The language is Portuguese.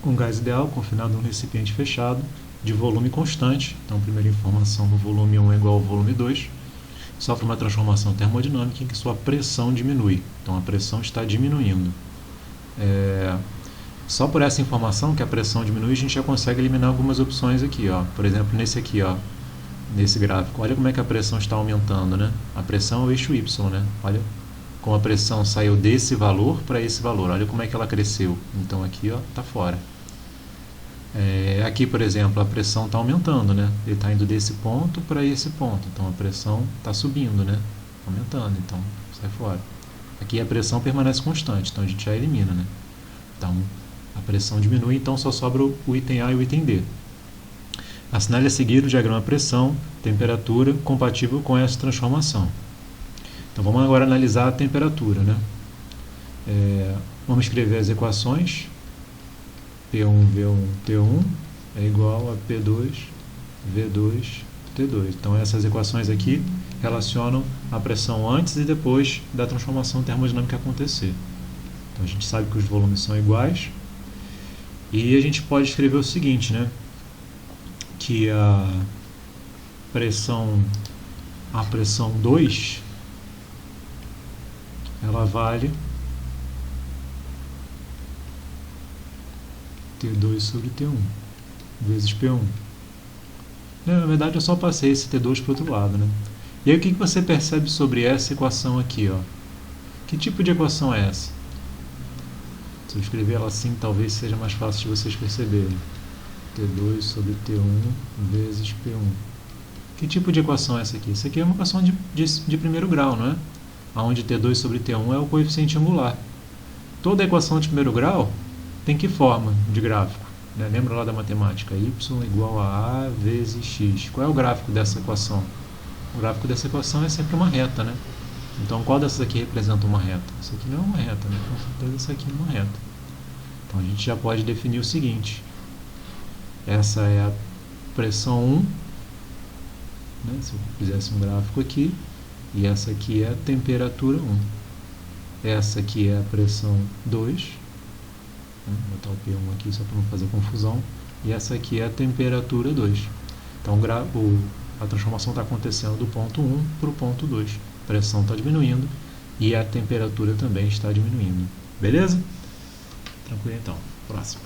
com gás ideal confinado num recipiente fechado de volume constante. Então, primeira informação, o volume 1 é igual ao volume 2. Sofre uma transformação termodinâmica em que sua pressão diminui. Então, a pressão está diminuindo. Só por essa informação que a pressão diminui, a gente já consegue eliminar algumas opções aqui. Ó. Por exemplo, nesse aqui, ó, nesse gráfico. Olha como é que a pressão está aumentando, né? A pressão é o eixo Y, né? Olha como a pressão saiu desse valor para esse valor. Olha como é que ela cresceu. Então aqui, ó, está fora. Aqui, por exemplo, a pressão está aumentando, né? Ele está indo desse ponto para esse ponto. Então a pressão está subindo, né? Aumentando, então sai fora. Aqui a pressão permanece constante, então a gente já elimina, né? Então a pressão diminui, então só sobra o item A e o item D. Assinale a seguir o diagrama pressão, temperatura compatível com essa transformação. Então vamos agora analisar a temperatura, né? Vamos escrever as equações. P1, V1, T1 é igual a P2, V2, T2. Então essas equações aqui relacionam a pressão antes e depois da transformação termodinâmica acontecer. Então a gente sabe que os volumes são iguais. E a gente pode escrever o seguinte, né? Que a pressão 2 ela vale T2 sobre T1 vezes P1. Na verdade, eu só passei esse T2 para o outro lado, né? E aí, o que você percebe sobre essa equação aqui, ó? Que tipo de equação é essa? Se eu escrever ela assim, talvez seja mais fácil de vocês perceberem. T2 sobre T1 vezes P1. Que tipo de equação é essa aqui? Isso aqui é uma equação de primeiro grau, não é? Onde T2 sobre T1 é o coeficiente angular. Toda equação de primeiro grau tem que forma de gráfico? Né? Lembra lá da matemática? Y igual a A vezes X. Qual é o gráfico dessa equação? O gráfico dessa equação é sempre uma reta, né? Então, qual dessas aqui representa uma reta? Essa aqui não é uma reta, né? Com certeza essa aqui é uma reta. Então, a gente já pode definir o seguinte. Essa é a pressão 1, né? Se eu fizesse um gráfico aqui, e essa aqui é a temperatura 1. Essa aqui é a pressão 2. Vou botar o P1 aqui só para não fazer confusão. E essa aqui é a temperatura 2. Então a transformação está acontecendo do ponto 1 para o ponto 2. A pressão está diminuindo e a temperatura também está diminuindo. Beleza? Tranquilo então. Próximo.